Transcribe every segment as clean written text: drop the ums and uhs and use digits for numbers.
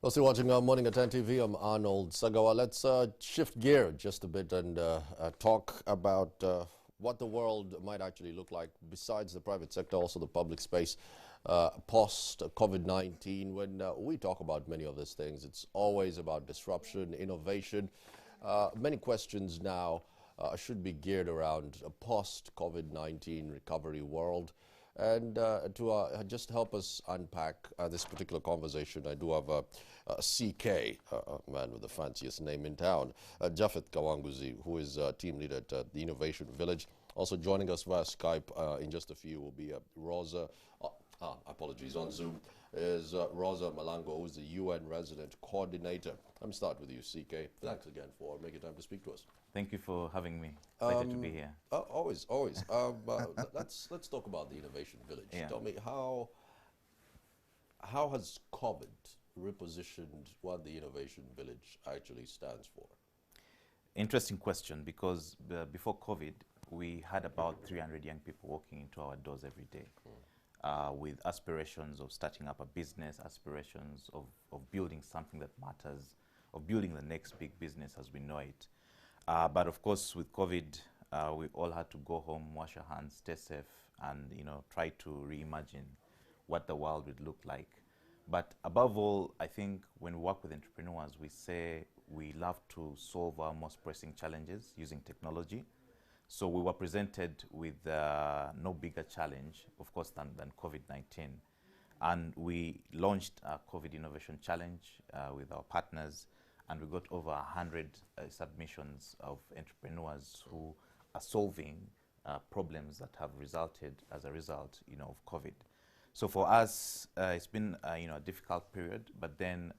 Well, still watching Morning at 10 TV. I'm Arnold Sagawa. Let's shift gear just a bit and talk about what the world might actually look like besides the private sector, also the public space post COVID-19. When we talk about many of these things, it's always about disruption, innovation. Many questions now should be geared around a post COVID-19 recovery world. And to just help us unpack this particular conversation, I do have CK, a man with the fanciest name in town, Japhet Kawanguzi, who is team leader at the Innovation Village. Also joining us via Skype in just a few will be Rosa, apologies, on Zoom, is Rosa Malango, who is the UN resident coordinator. Let me start with you, CK. Thanks again for making time to speak to us. Thank you for having me. Excited to be here. Always. Let's talk about the Innovation Village. Yeah. Tell me how has COVID repositioned what the Innovation Village actually stands for? Interesting question, because before COVID, we had about 300 young people walking into our doors every day with aspirations of starting up a business, aspirations of building something that matters, of building the next big business as we know it. But of course, with COVID, we all had to go home, wash our hands, stay safe, and try to reimagine what the world would look like. But above all, I think when we work with entrepreneurs, we say we love to solve our most pressing challenges using technology. So we were presented with no bigger challenge, of course, than COVID-19. And we launched a COVID Innovation Challenge with our partners, and we got over 100 submissions of entrepreneurs who are solving problems that have resulted as a result, of COVID. So for us, it's been a difficult period, but then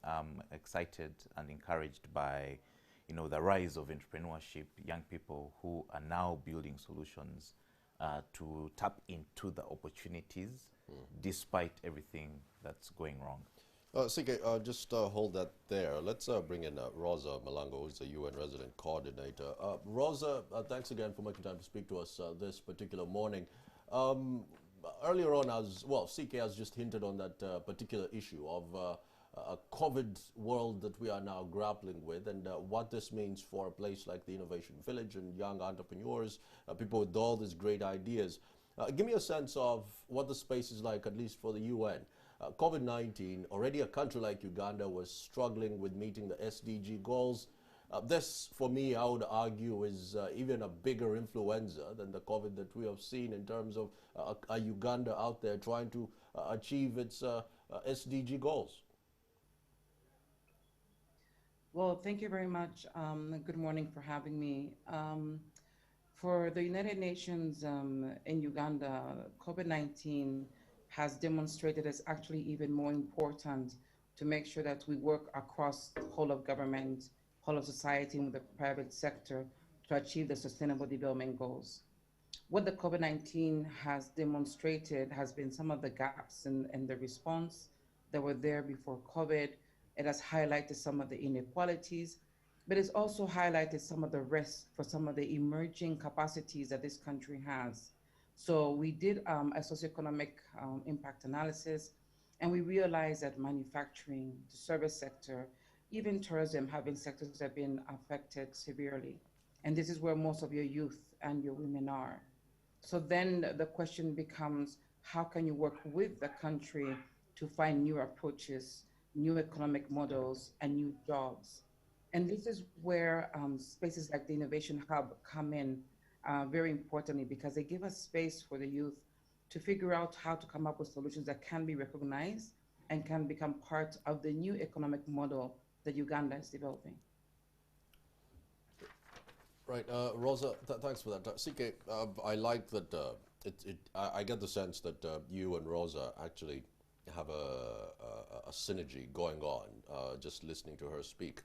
excited and encouraged by the rise of entrepreneurship, young people who are now building solutions to tap into the opportunities despite everything that's going wrong. CK, just hold that there. Let's bring in Rosa Malango, who's the UN resident coordinator. Rosa, thanks again for making time to speak to us this particular morning. Earlier on, CK has just hinted on that particular issue of a COVID world that we are now grappling with, and what this means for a place like the Innovation Village and young entrepreneurs, people with all these great ideas. Give me a sense of what the space is like, at least for the UN. COVID-19, already a country like Uganda was struggling with meeting the SDG goals. This, for me, I would argue, is even a bigger influenza than the COVID that we have seen in terms of a Uganda out there trying to achieve its SDG goals. Well, thank you very much. Good morning for having me. For the United Nations in Uganda, COVID-19 has demonstrated it's actually even more important to make sure that we work across the whole of government, whole of society, and with the private sector to achieve the Sustainable Development Goals. What the COVID-19 has demonstrated has been some of the gaps in the response that were there before COVID. It has highlighted some of the inequalities, but it's also highlighted some of the risks for some of the emerging capacities that this country has. So we did a socioeconomic impact analysis, and we realized that manufacturing, the service sector, even tourism have been sectors that have been affected severely. And this is where most of your youth and your women are. So then the question becomes, how can you work with the country to find new approaches, new economic models, and new jobs? And this is where spaces like the Innovation Hub come in very importantly, because they give us space for the youth to figure out how to come up with solutions that can be recognized and can become part of the new economic model that Uganda is developing. Right, Rosa, thanks for that. CK, I like that. I get the sense that you and Rosa actually have a synergy going on. Just listening to her speak.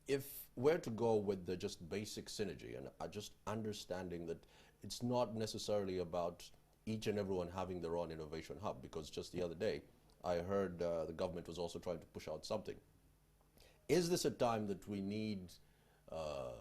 If we're to go with the just basic synergy and just understanding that it's not necessarily about each and everyone having their own innovation hub, because just the other day I heard the government was also trying to push out something. Is this a time that we need a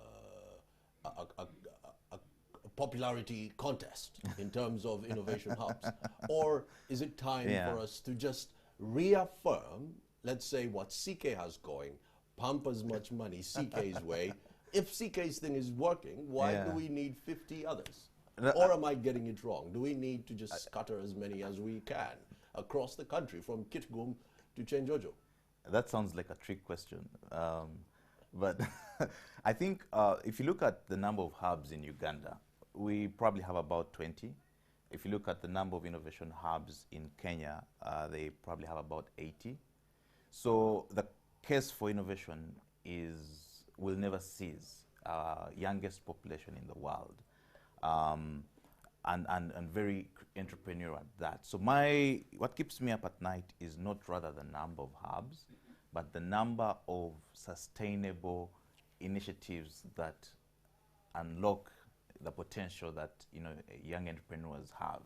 popularity contest in terms of innovation hubs? Or is it time for us to just reaffirm, let's say, what CK has going, pump as much money CK's way. If CK's thing is working, why do we need 50 others? Or am I getting it wrong? Do we need to just scatter as many as we can across the country from Kitgum to Chenjojo? That sounds like a trick question. But I think if you look at the number of hubs in Uganda, we probably have about 20. If you look at the number of innovation hubs in Kenya, they probably have about 80. So the case for innovation will never cease. Youngest population in the world, and very entrepreneurial at that. So what keeps me up at night is not rather the number of hubs, but the number of sustainable initiatives that unlock the potential that young entrepreneurs have.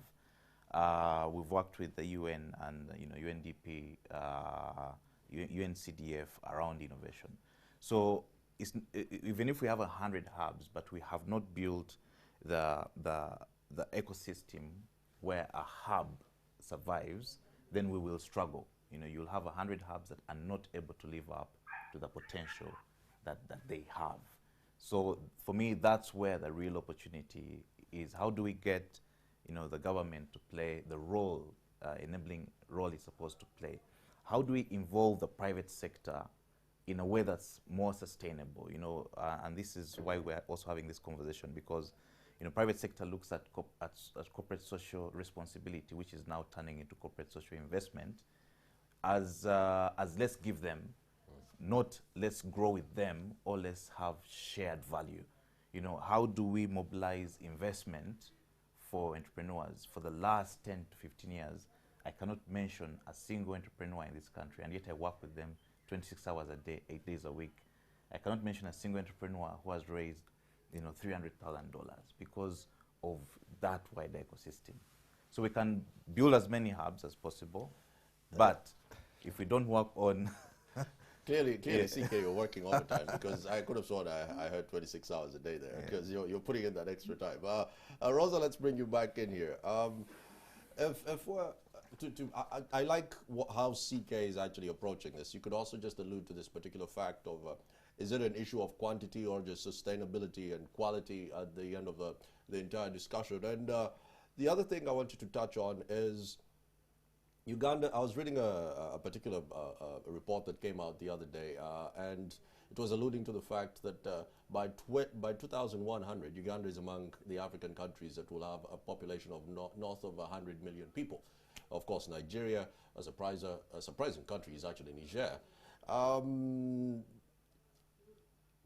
We've worked with the UN and UNDP, UNCDF around innovation. So even if we have 100 hubs, but we have not built the ecosystem where a hub survives, then we will struggle. You'll have 100 hubs that are not able to live up to the potential that they have. So for me, that's where the real opportunity is. How do we get the government to play the role, enabling role it's supposed to play? How do we involve the private sector in a way that's more sustainable? And this is why we're also having this conversation, because private sector looks at corporate social responsibility, which is now turning into corporate social investment, as let's give them, not let's grow with them, or let's have shared value. How do we mobilize investment for entrepreneurs? For the last 10 to 15 years, I cannot mention a single entrepreneur in this country, and yet I work with them 26 hours a day, 8 days a week. I cannot mention a single entrepreneur who has raised $300,000 because of that wider ecosystem. So we can build as many hubs as possible, but if we don't work on Clearly, CK, you're working all the time, because I could have sworn I heard 26 hours a day there, because you're putting in that extra time. Rosa, let's bring you back in here. If we're I like how CK is actually approaching this. You could also just allude to this particular fact of is it an issue of quantity or just sustainability and quality at the end of the entire discussion? And the other thing I wanted to touch on is Uganda. I was reading a particular report that came out the other day, and it was alluding to the fact that by 2100, Uganda is among the African countries that will have a population of north of 100 million people. Of course, Nigeria, a surprising country, is actually Niger.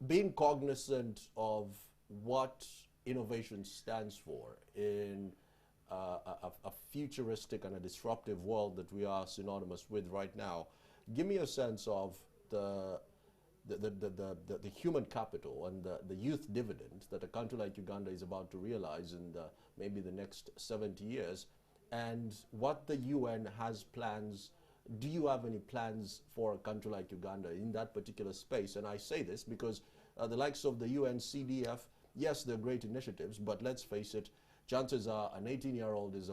Being cognizant of what innovation stands for in a futuristic and a disruptive world that we are synonymous with right now, give me a sense of the human capital and the youth dividend that a country like Uganda is about to realize in maybe the next 70 years, and what the UN has plans. Do you have any plans for a country like Uganda in that particular space? And I say this because the likes of the UN CDF, yes, they're great initiatives, but let's face it, chances are an 18-year-old is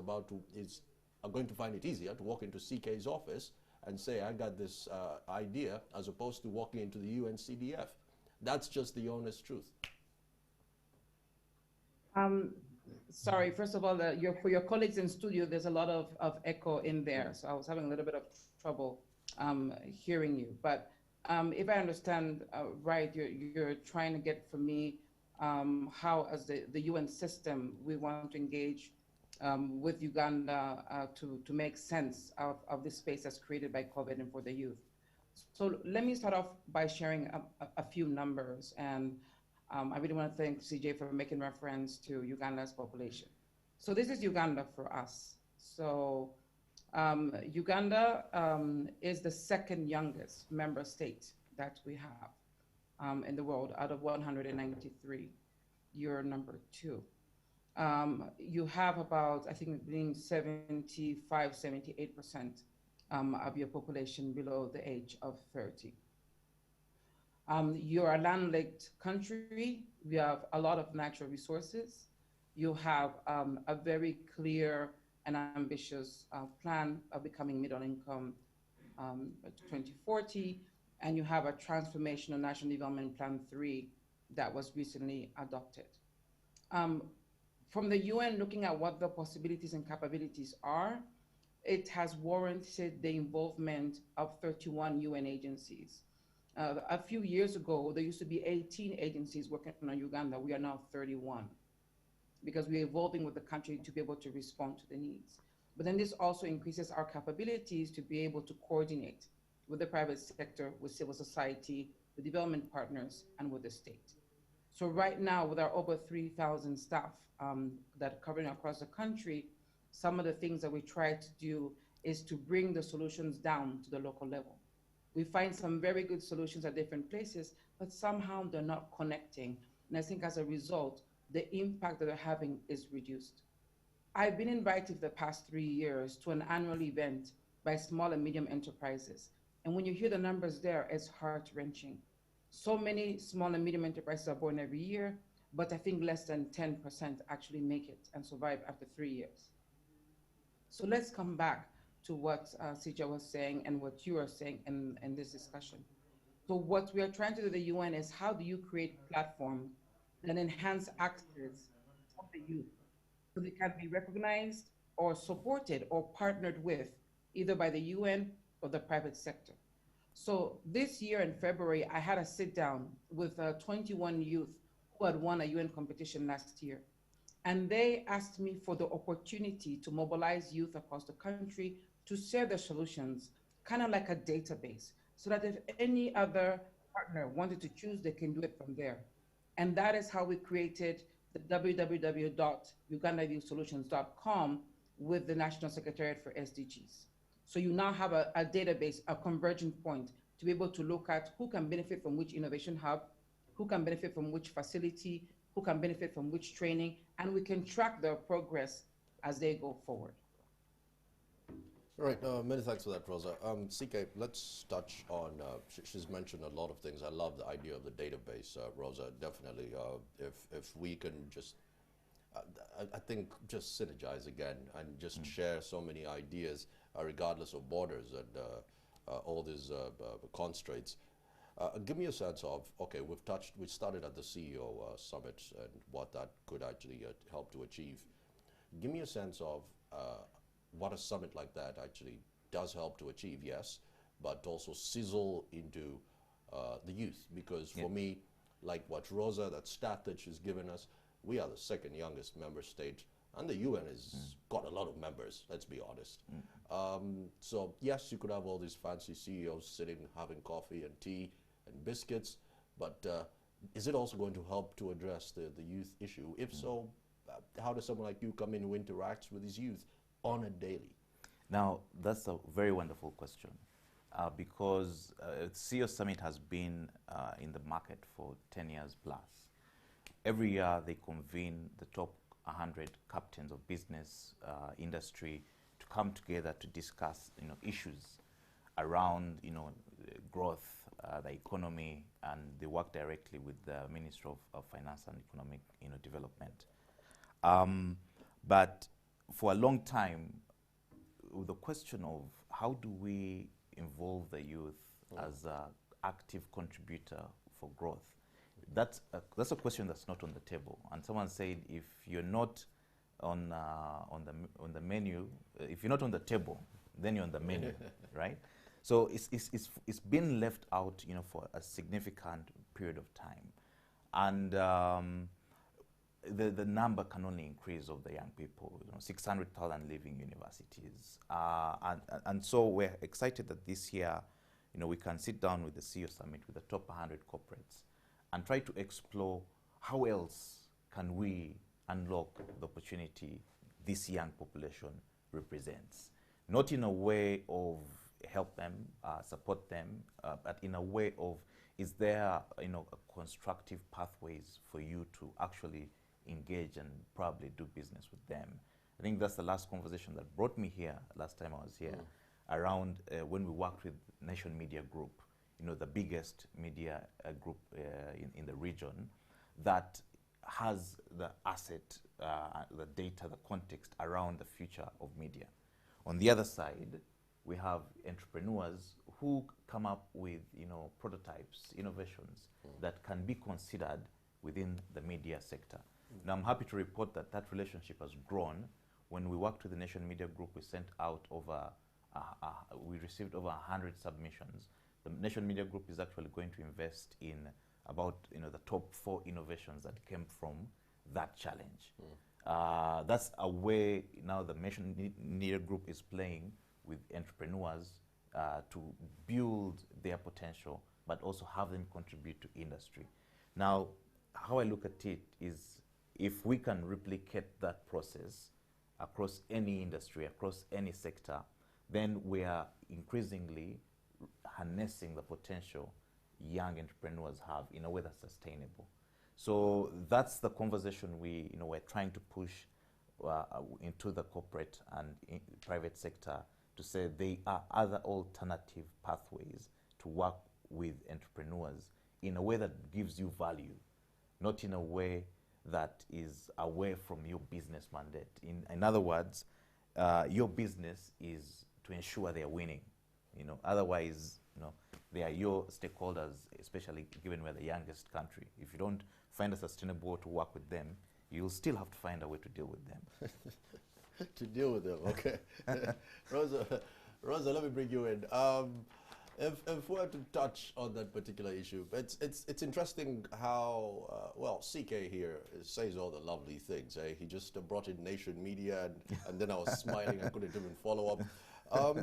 going to find it easier to walk into CK's office and say, I got this idea, as opposed to walking into the UN CDF. That's just the honest truth. Sorry, first of all, for your colleagues in studio, there's a lot of echo in there, so I was having a little bit of trouble hearing you. But if I understand right, you're trying to get from me how, as the UN system, we want to engage with Uganda to make sense of this space that's created by COVID and for the youth. So let me start off by sharing a few numbers, and I really want to thank CJ for making reference to Uganda's population. So this is Uganda for us. So Uganda is the second youngest member state that we have in the world out of 193. You're number 2. You have about, I think, being 75, 78% of your population below the age of 30. You're a land-linked country. We have a lot of natural resources. You have a very clear and ambitious plan of becoming middle income to 2040, and you have a transformational National Development Plan 3 that was recently adopted. Um, from the UN, looking at what the possibilities and capabilities are, it has warranted the involvement of 31 UN agencies. A few years ago, there used to be 18 agencies working on Uganda. We are now 31 because we're evolving with the country to be able to respond to the needs. But then this also increases our capabilities to be able to coordinate with the private sector, with civil society, with development partners, and with the state. So right now, with our over 3,000 staff that are covering across the country, some of the things that we try to do is to bring the solutions down to the local level. We find some very good solutions at different places, but somehow they're not connecting. And I think as a result, the impact that they're having is reduced. I've been invited the past 3 years to an annual event by small and medium enterprises. And when you hear the numbers there, it's heart-wrenching. So many small and medium enterprises are born every year, but I think less than 10% actually make it and survive after 3 years. So let's come back to what Sija was saying and what you are saying in this discussion. So what we are trying to do at the UN is how do you create platforms that enhance access of the youth so they can be recognized or supported or partnered with either by the UN or the private sector. So this year in February, I had a sit down with 21 youth who had won a UN competition last year. And they asked me for the opportunity to mobilize youth across the country to share their solutions, kind of like a database, so that if any other partner wanted to choose, they can do it from there. And that is how we created the www.ugandayouthsolutions.com with the National Secretariat for SDGs. So you now have a database, a converging point to be able to look at who can benefit from which innovation hub, who can benefit from which facility, who can benefit from which training, and we can track their progress as they go forward. All right, many thanks for that, Rosa. CK, let's touch on, she's mentioned a lot of things. I love the idea of the database, Rosa, definitely. If we can just, I think, just synergize again and just share so many ideas, regardless of borders and all these constraints. Give me a sense of, okay, we started at the CEO summit and what that could actually help to achieve. Give me a sense of what a summit like that actually does help to achieve, yes, but also sizzle into the youth. Because for me, like what Rosa, that stat that she's given us, we are the second youngest member state, and the UN has got a lot of members, let's be honest. So yes, you could have all these fancy CEOs sitting having coffee and tea and biscuits, but is it also going to help to address the youth issue? If so, how does someone like you come in who interacts with these youth on a daily? Now, that's a very wonderful question because CEO Summit has been in the market for 10 years plus. Every year they convene the top 100 captains of business, industry to come together to discuss issues around growth, the economy, and they work directly with the Ministry of Finance and Economic Development. But for a long time, the question of how do we involve the youth as an active contributor for growth, that's a question that's not on the table. And someone said, if you're not on the menu, if you're not on the table, then you're on the menu, right? So it's been left out, for a significant period of time, and the number can only increase of the young people. 600,000 leaving universities, and so we're excited that this year, we can sit down with the CEO Summit with the top 100 corporates and try to explore how else can we unlock the opportunity this young population represents, not in a way of help them, support them, but in a way of, is there a constructive pathways for you to actually engage and probably do business with them. I think that's the last conversation that brought me here last time I was here, around when we worked with Nation Media Group, the biggest media group in the region that has the asset, the data, the context around the future of media. On the other side, we have entrepreneurs who come up with, prototypes, innovations that can be considered within the media sector. Now, I'm happy to report that that relationship has grown. When we worked with the Nation Media Group, we sent out we received over 100 submissions. The Nation Media Group is actually going to invest in about the top 4 innovations that came from that challenge. That's a way now the Nation Media Group is playing with entrepreneurs to build their potential, but also have them contribute to industry. Now, how I look at it is, if we can replicate that process across any industry, across any sector, then we are increasingly harnessing the potential young entrepreneurs have in a way that's sustainable. So that's the conversation we're trying to push into the corporate and private sector, to say there are other alternative pathways to work with entrepreneurs in a way that gives you value, not in a way that is away from your business mandate. In other words, your business is to ensure they're winning. Otherwise, they are your stakeholders, especially given we're the youngest country. If you don't find a sustainable way to work with them, you'll still have to find a way to deal with them. To deal with them, okay. Rosa, let me bring you in. If we were to touch on that particular issue, it's interesting how, CK here says all the lovely things. He just brought in Nation Media, and then I was smiling, I couldn't even follow up.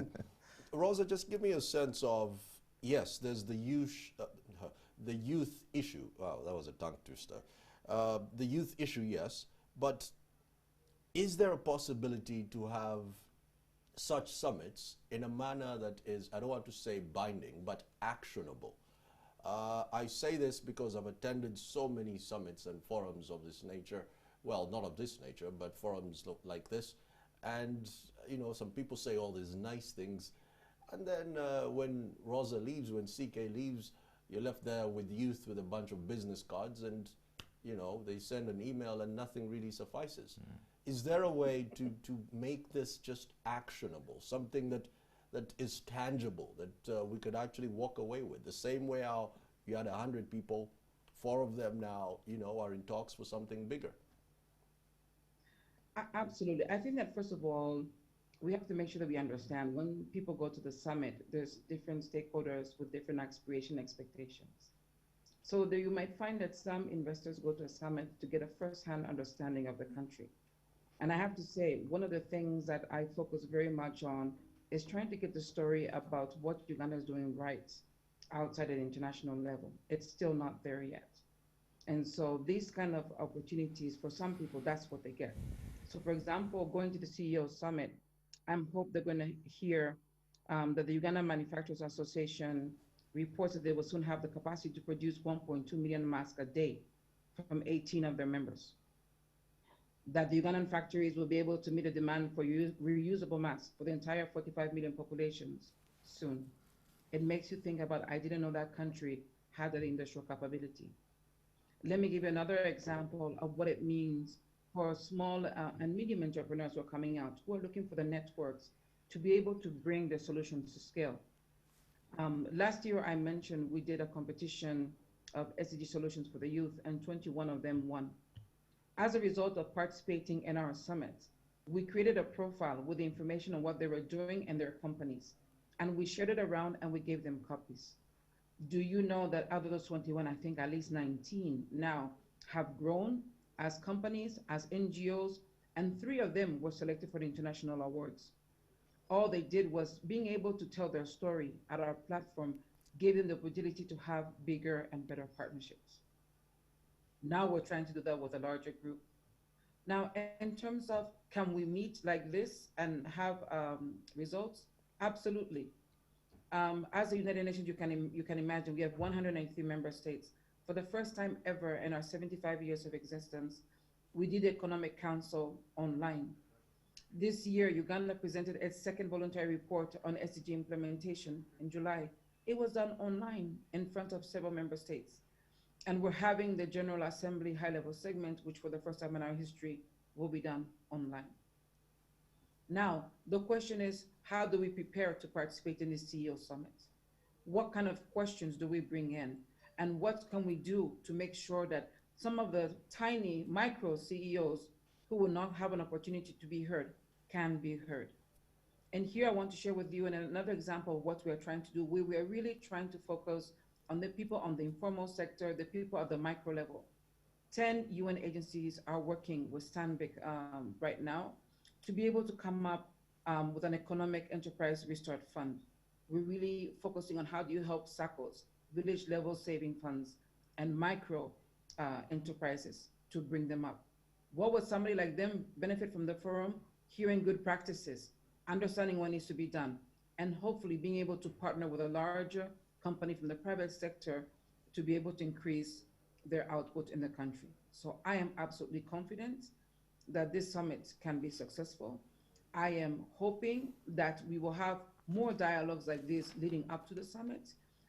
Rosa, just give me a sense of, yes, there's the youth issue. Wow, that was a tongue twister. The youth issue, yes, but is there a possibility to have such summits in a manner that is, I don't want to say binding, but actionable? I say this because I've attended so many summits and forums of this nature. Well, not of this nature, but forums like this. And, some people say all these nice things. And then when Rosa leaves, when CK leaves, you're left there with youth with a bunch of business cards, and, they send an email and nothing really suffices. Is there a way to make this just actionable, something that is tangible, that we could actually walk away with? The same way how you had 100 people, 4 of them now, are in talks for something bigger. Absolutely. I think that, first of all, we have to make sure that we understand when people go to the summit, there's different stakeholders with different aspiration expectations. So there you might find that some investors go to a summit to get a first-hand understanding of the country. And I have to say, one of the things that I focus very much on is trying to get the story about what Uganda is doing right outside at the international level. It's still not there yet. And so these kind of opportunities, for some people, that's what they get. So for example, going to the CEO Summit, I hope they're going to hear that the Uganda Manufacturers Association reports that they will soon have the capacity to produce 1.2 million masks a day from 18 of their members. That the Ugandan factories will be able to meet the demand for reusable masks for the entire 45 million populations soon. It makes you think about, I didn't know that country had that industrial capability. Let me give you another example of what it means for small and medium entrepreneurs who are coming out, who are looking for the networks to be able to bring their solutions to scale. Last year, I mentioned we did a competition of SDG solutions for the youth, and 21 of them won. As a result of participating in our summit, we created a profile with the information on what they were doing and their companies, and we shared it around and we gave them copies. Do you know that out of those 21, I think at least 19 now have grown as companies, as NGOs, and 3 of them were selected for the international awards. All they did was being able to tell their story at our platform gave them the opportunity to have bigger and better partnerships. Now we're trying to do that with a larger group. Now, in terms of, can we meet like this and have results? Absolutely. As the United Nations, you can imagine, we have 193 member states. For the first time ever in our 75 years of existence, we did the Economic Council online. This year, Uganda presented its second voluntary report on SDG implementation in July. It was done online in front of several member states. And we're having the General Assembly high-level segment, which for the first time in our history will be done online. Now, the question is, how do we prepare to participate in the CEO Summit? What kind of questions do we bring in? And what can we do to make sure that some of the tiny micro CEOs who will not have an opportunity to be heard can be heard? And here I want to share with you another example of what we are trying to do. We are really trying to focus on the people on the informal sector, the people at the micro level. 10 UN agencies are working with Stanbic right now to be able to come up with an economic enterprise restart fund. We're really focusing on how do you help SACCOs, village level saving funds, and micro enterprises to bring them up. What would somebody like them benefit from the forum? Hearing good practices, understanding what needs to be done, and hopefully being able to partner with a larger company from the private sector to be able to increase their output in the country. So I am absolutely confident that this summit can be successful. I am hoping that we will have more dialogues like this leading up to the summit,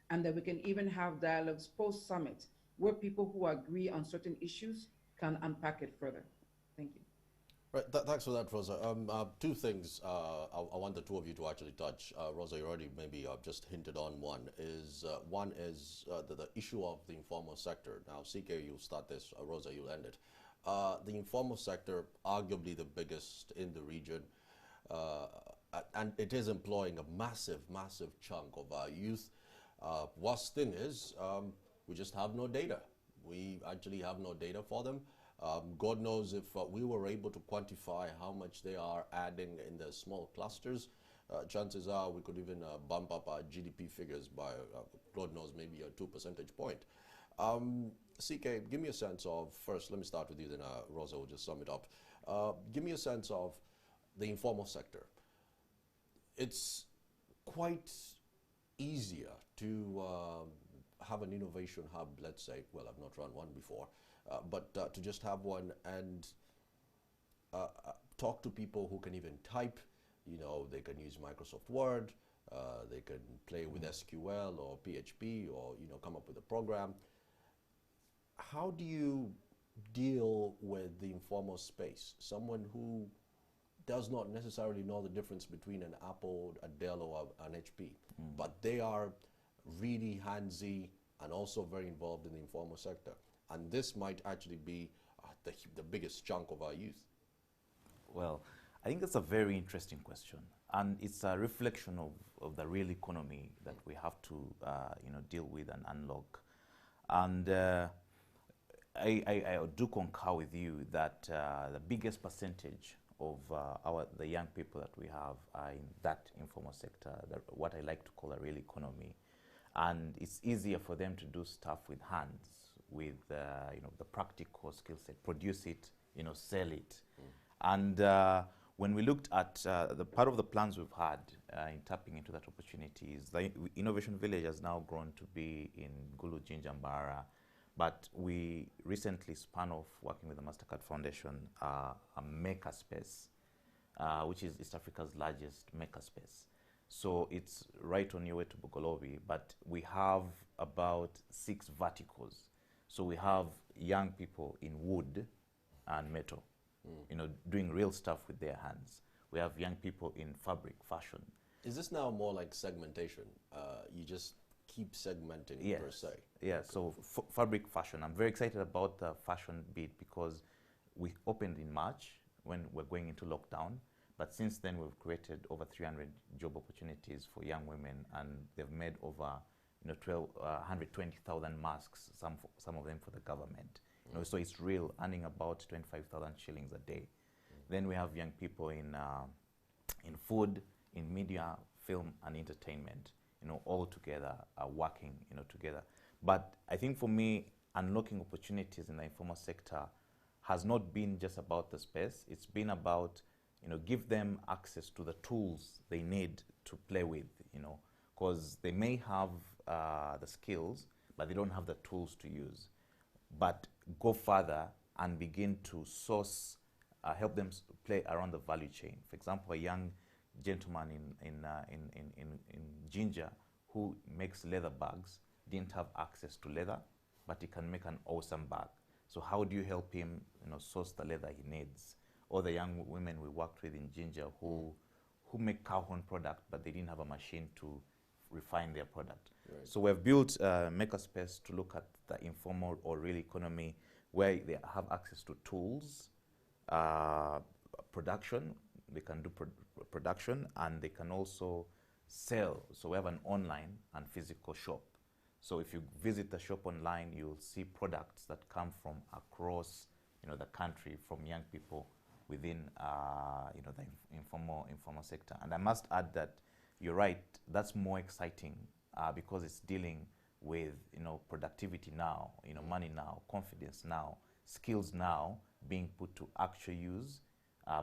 and that we can even have dialogues post-summit where people who agree on certain issues can unpack it further. Thank you. Right, thanks for that, Rosa. Two things I want the two of you to actually touch. Rosa, you already maybe just hinted on one. One is the issue of the informal sector. Now, CK, you'll start this. Rosa, you'll end it. The informal sector, arguably the biggest in the region, and it is employing a massive, massive chunk of our youth. Worst thing is, we just have no data. We actually have no data for them. God knows if we were able to quantify how much they are adding in the small clusters, chances are we could even bump up our GDP figures by, God knows, maybe a 2 percentage point. CK, give me a sense of, first, let me start with you, then Rosa will just sum it up. Give me a sense of the informal sector. It's quite easier to have an innovation hub, let's say. Well, I've not run one before. But to just have one and talk to people who can even type, they can use Microsoft Word, they can play with SQL or PHP or, come up with a program. How do you deal with the informal space? Someone who does not necessarily know the difference between an Apple, a Dell, or an HP, but they are really handsy and also very involved in the informal sector. And this might actually be the biggest chunk of our youth. Well, I think that's a very interesting question. And it's a reflection of the real economy that we have to deal with and unlock. And I do concur with you that the biggest percentage of the young people that we have are in that informal sector, what I like to call a real economy. And it's easier for them to do stuff with hands, with the practical skill set, produce it, sell it. And when we looked at the part of the plans we've had in tapping into that opportunity is the Innovation Village has now grown to be in Gulu, Jinja, Mbara. But we recently spun off, working with the MasterCard Foundation, a makerspace, which is East Africa's largest makerspace. So it's right on your way to Bugolobi, but we have about 6 verticals. So we have young people in wood and metal, doing real stuff with their hands. We have young people in fabric, fashion. Is this now more like segmentation? You just keep segmenting per se? Yeah, so fabric, fashion. I'm very excited about the fashion bit because we opened in March when we're going into lockdown. But since then, we've created over 300 job opportunities for young women, and they've made over 120,000 masks, some of them for the government. So it's real, earning about 25,000 shillings a day. Then we have young people in food, in media, film, and entertainment. All together, working, together. But I think for me, unlocking opportunities in the informal sector has not been just about the space. It's been about give them access to the tools they need to play with, because they may have the skills, but they don't have the tools to use. But go further and begin to source, help them play around the value chain. For example, a young gentleman in Jinja who makes leather bags didn't have access to leather, but he can make an awesome bag. So how do you help him source the leather he needs? or the young women we worked with in Ginger who make cow horn product, but they didn't have a machine to refine their product. Right. So we've built a makerspace to look at the informal or real economy where they have access to tools, production, they can do production, and they can also sell. So we have an online and physical shop. So if you visit the shop online, you'll see products that come from across, the country, from young people within, the informal sector. And I must add that you're right, that's more exciting because it's dealing with, productivity now, money now, confidence now, skills now being put to actual use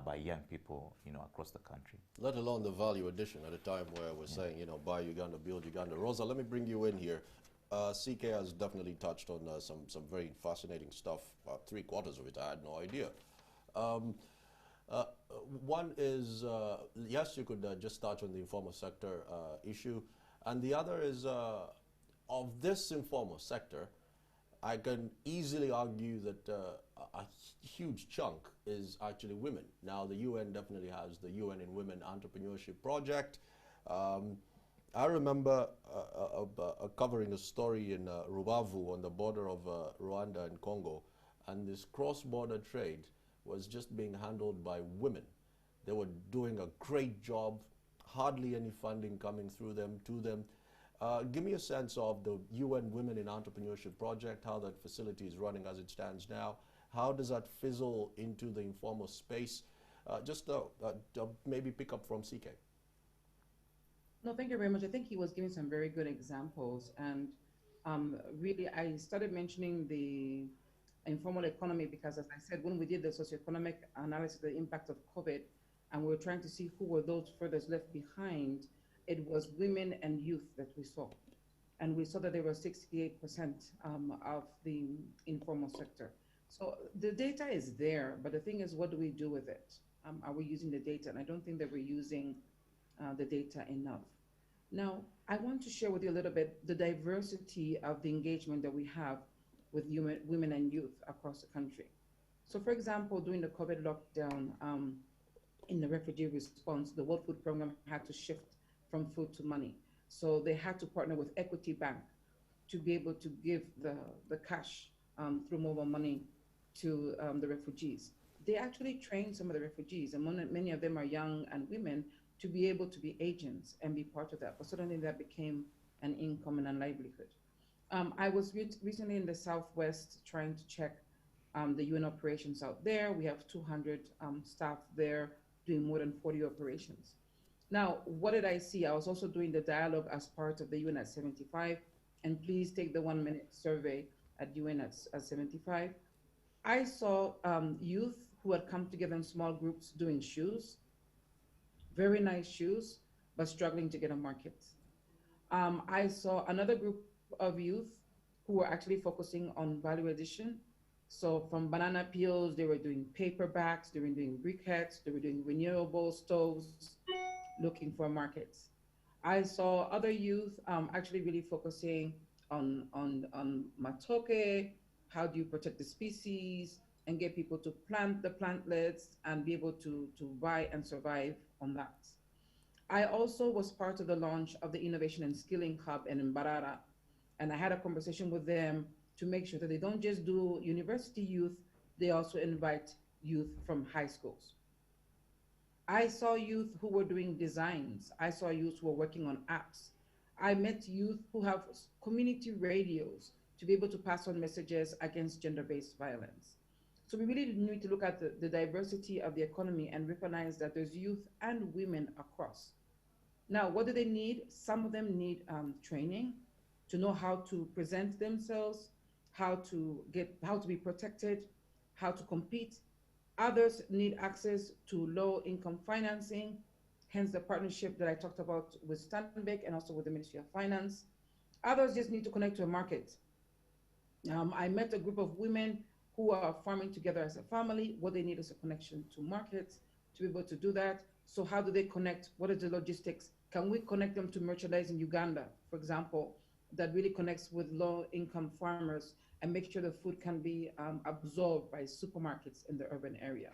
by young people, across the country. Let alone the value addition at a time where we're saying, buy Uganda, build Uganda. Rosa, let me bring you in here. CK has definitely touched on some very fascinating stuff. About 3/4 of it, I had no idea. One is, yes, you could just touch on the informal sector issue. And the other is, of this informal sector, I can easily argue that a huge chunk is actually women. Now, the UN definitely has the UN in Women Entrepreneurship Project. I remember covering a story in Rubavu on the border of Rwanda and Congo, and this cross-border trade was just being handled by women. They were doing a great job, hardly any funding coming through them, to them. Give me a sense of the UN Women in Entrepreneurship Project, how that facility is running as it stands now. How does that fizzle into the informal space? Just maybe pick up from CK. No, thank you very much. I think he was giving some very good examples. And really, I started mentioning the informal economy because, as I said, when we did the socioeconomic analysis of the impact of COVID, and we were trying to see who were those furthest left behind, it was women and youth that we saw. And we saw that there were 68% of the informal sector. So the data is there, but the thing is, what do we do with it? Are we using the data? And I don't think that we're using the data enough. Now, I want to share with you a little bit the diversity of the engagement that we have with women and youth across the country. So, for example, during the COVID lockdown, in the refugee response, the World Food Program had to shift from food to money. So they had to partner with Equity Bank to be able to give the cash through mobile money to the refugees. They actually trained some of the refugees, and many of them are young and women, to be able to be agents and be part of that. But suddenly that became an income and a livelihood. I was recently in the Southwest trying to check the UN operations out there. We have 200 staff there doing more than 40 operations. Now, what did I see? I was also doing the dialogue as part of the UN at 75, and please take the 1-minute survey at UN at 75. I saw youth who had come together in small groups doing shoes, very nice shoes, but struggling to get a market. I saw another group of youth who were actually focusing on value addition. So from banana peels, they were doing paper bags, they were doing briquettes, they were doing renewable stoves, looking for markets. I saw other youth actually really focusing on matoke, how do you protect the species, and get people to plant the plantlets and be able to buy and survive on that. I also was part of the launch of the Innovation and Skilling Hub in Mbarara, and I had a conversation with them to make sure that they don't just do university youth, they also invite youth from high schools. I saw youth who were doing designs. I saw youth who were working on apps. I met youth who have community radios to be able to pass on messages against gender-based violence. So we really need to look at the diversity of the economy and recognize that there's youth and women across. Now, what do they need? Some of them need training to know how to present themselves, how to be protected, how to compete. Others need access to low-income financing, hence the partnership that I talked about with Stanbic and also with the Ministry of Finance. Others just need to connect to a market. I met a group of women who are farming together as a family. What they need is a connection to markets to be able to do that. So how do they connect? What is the logistics? Can we connect them to merchandise in Uganda, for example, that really connects with low-income farmers and make sure the food can be absorbed by supermarkets in the urban area?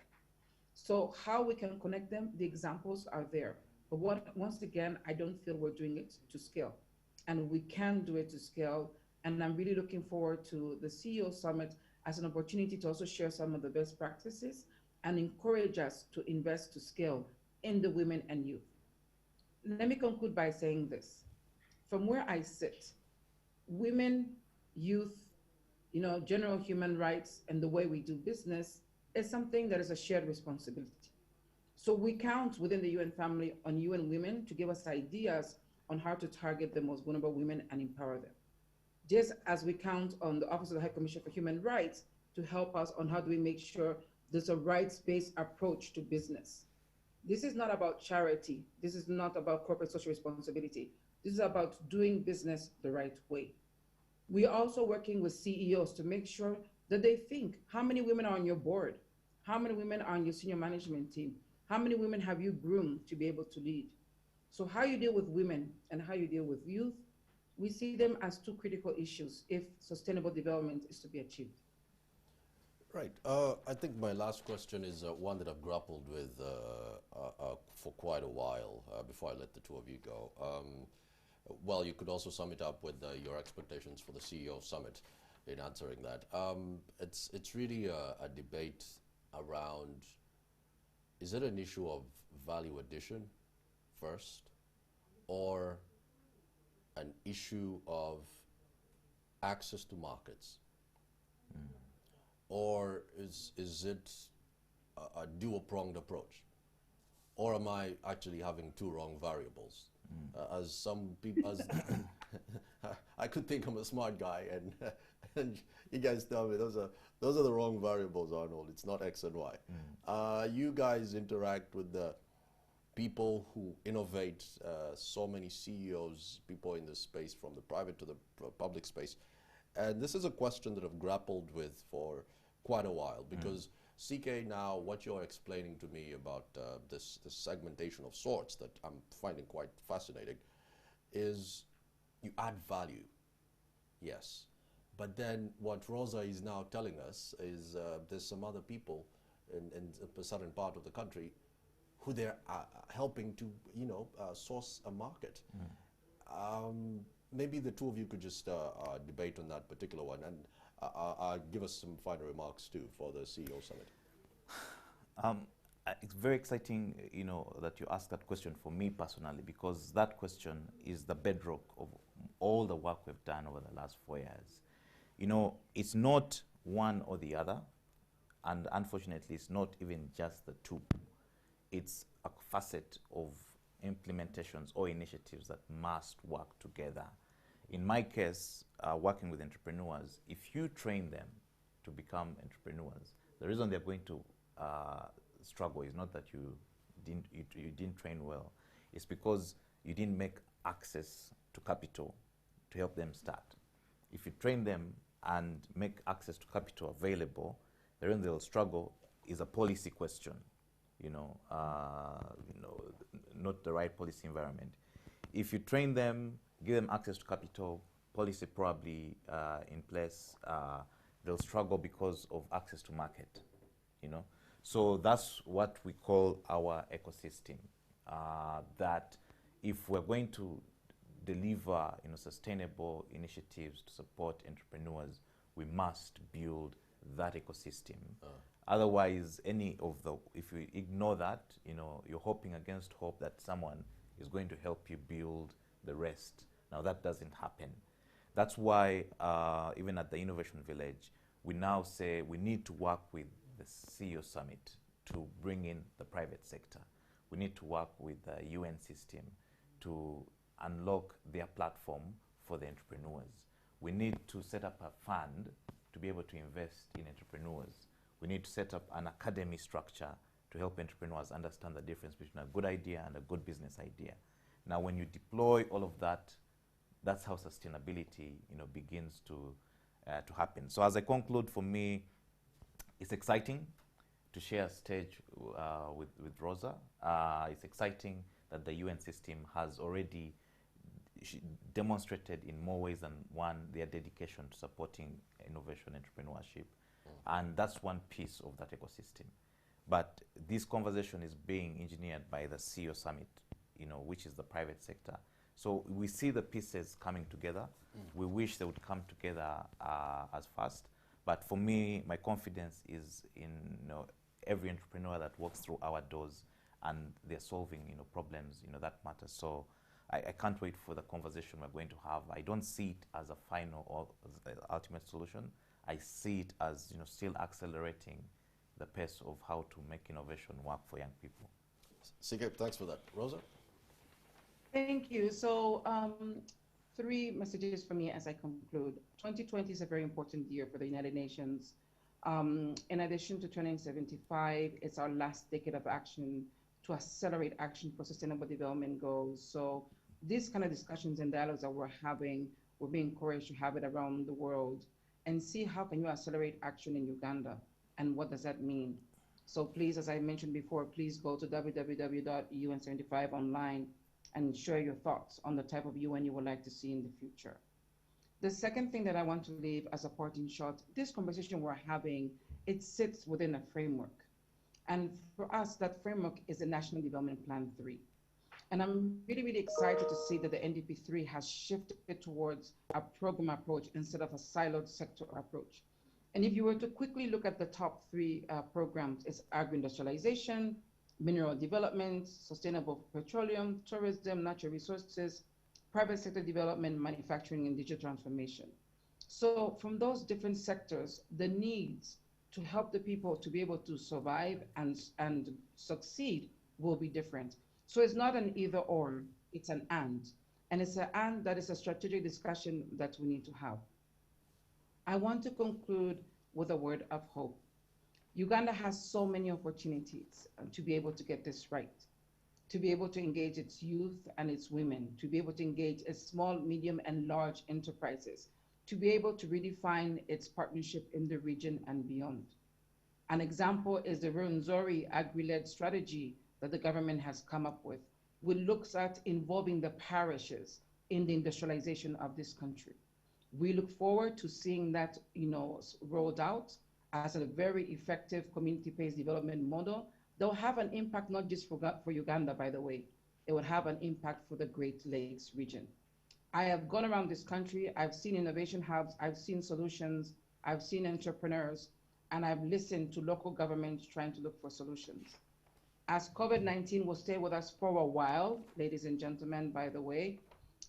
So how we can connect them, the examples are there. But once again, I don't feel we're doing it to scale. And we can do it to scale. And I'm really looking forward to the CEO Summit as an opportunity to also share some of the best practices and encourage us to invest to scale in the women and youth. Let me conclude by saying this. From where I sit, women, youth, general human rights, and the way we do business is something that is a shared responsibility. So we count within the UN family on UN women to give us ideas on how to target the most vulnerable women and empower them. Just as we count on the Office of the High Commissioner for Human Rights to help us on how do we make sure there's a rights-based approach to business. This is not about charity. This is not about corporate social responsibility. This is about doing business the right way. We are also working with CEOs to make sure that they think, how many women are on your board? How many women are on your senior management team? How many women have you groomed to be able to lead? So how you deal with women and how you deal with youth, we see them as two critical issues if sustainable development is to be achieved. Right. I think my last question is one that I've grappled with for quite a while before I let the two of you go. Well, you could also sum it up with your expectations for the CEO Summit in answering that. It's really a debate around, is it an issue of value addition first, or an issue of access to markets? Or is it a dual-pronged approach? Or am I actually having two wrong variables? As some people, I could think I'm a smart guy, and you guys tell me those are the wrong variables, Arnold. It's not X and Y. You guys interact with the people who innovate, so many CEOs, people in this space, from the private to the public space. And this is a question that I've grappled with for quite a while, because CK, now what you're explaining to me about this segmentation of sorts that I'm finding quite fascinating is you add value, yes. But then what Rosa is now telling us is there's some other people in a certain part of the country who they're helping to, source a market. Maybe the two of you could just debate on that particular one, and give us some final remarks too for the CEO Summit. It's very exciting, that you asked that question for me personally, because that question is the bedrock of all the work we've done over the last 4 years. It's not one or the other, and unfortunately, it's not even just the two. It's a facet of implementations or initiatives that must work together. In my case, working with entrepreneurs, if you train them to become entrepreneurs, the reason they're going to struggle is not that you didn't train well. It's because you didn't make access to capital to help them start. If you train them and make access to capital available, the reason they'll struggle is a policy question. Not the right policy environment. If you train them, give them access to capital, policy probably in place, they'll struggle because of access to market, So that's what we call our ecosystem, that if we're going to deliver, sustainable initiatives to support entrepreneurs, we must build that ecosystem. Otherwise, if you ignore that, you're hoping against hope that someone is going to help you build the rest. Now, that doesn't happen. That's why, even at the Innovation Village, we now say we need to work with the CEO Summit to bring in the private sector. We need to work with the UN system to unlock their platform for the entrepreneurs. We need to set up a fund to be able to invest in entrepreneurs. We need to set up an academy structure to help entrepreneurs understand the difference between a good idea and a good business idea. Now, when you deploy all of that, that's how sustainability, begins to happen. So as I conclude, for me, it's exciting to share a stage with Rosa. It's exciting that the UN system has already demonstrated in more ways than one their dedication to supporting innovation entrepreneurship. And that's one piece of that ecosystem. But this conversation is being engineered by the CEO Summit, which is the private sector. So we see the pieces coming together. We wish they would come together as fast. But for me, my confidence is in every entrepreneur that walks through our doors and they're solving problems that matter. So I can't wait for the conversation we're going to have. I don't see it as a final or ultimate solution. I see it as still accelerating the pace of how to make innovation work for young people. CK, thanks for that. Rosa? Thank you. So three messages for me as I conclude. 2020 is a very important year for the United Nations. In addition to turning 75, it's our last decade of action to accelerate action for sustainable development goals. So these kind of discussions and dialogues that we're having, we're being encouraged to have it around the world and see how can you accelerate action in Uganda and what does that mean. So please, as I mentioned before, please go to www.UN75 online and share your thoughts on the type of UN you would like to see in the future. The second thing that I want to leave as a parting shot, this conversation we're having, it sits within a framework. And for us, that framework is the National Development Plan 3. And I'm really, really excited to see that the NDP 3 has shifted towards a program approach instead of a siloed sector approach. And if you were to quickly look at the top three programs, it's agro-industrialization, mineral development, sustainable petroleum, tourism, natural resources, private sector development, manufacturing, and digital transformation. So from those different sectors, the needs to help the people to be able to survive and succeed will be different. So it's not an either or, it's an and. And it's an and that is a strategic discussion that we need to have. I want to conclude with a word of hope. Uganda has so many opportunities to be able to get this right, to be able to engage its youth and its women, to be able to engage its small, medium, and large enterprises, to be able to redefine its partnership in the region and beyond. An example is the Rwenzori agri-led strategy that the government has come up with, which looks at involving the parishes in the industrialization of this country. We look forward to seeing that rolled out as a very effective community-based development model. They'll have an impact not just for Uganda, by the way. It will have an impact for the Great Lakes region. I have gone around this country. I've seen innovation hubs. I've seen solutions. I've seen entrepreneurs. And I've listened to local governments trying to look for solutions. As COVID-19 will stay with us for a while, ladies and gentlemen, by the way,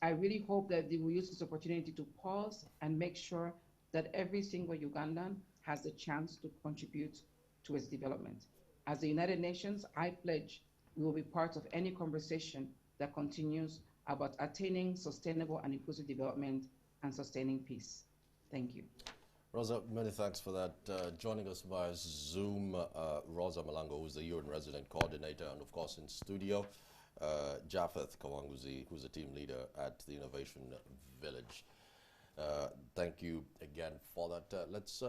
I really hope that they will use this opportunity to pause and make sure that every single Ugandan has the chance to contribute to its development. As the United Nations, I pledge we will be part of any conversation that continues about attaining sustainable and inclusive development and sustaining peace. Thank you. Rosa, many thanks for that. Joining us via Zoom, Rosa Malango, who's the UN resident coordinator, and of course in studio, Japheth Kawanguzi, who's a team leader at the Innovation Village. Thank you again for that. Let's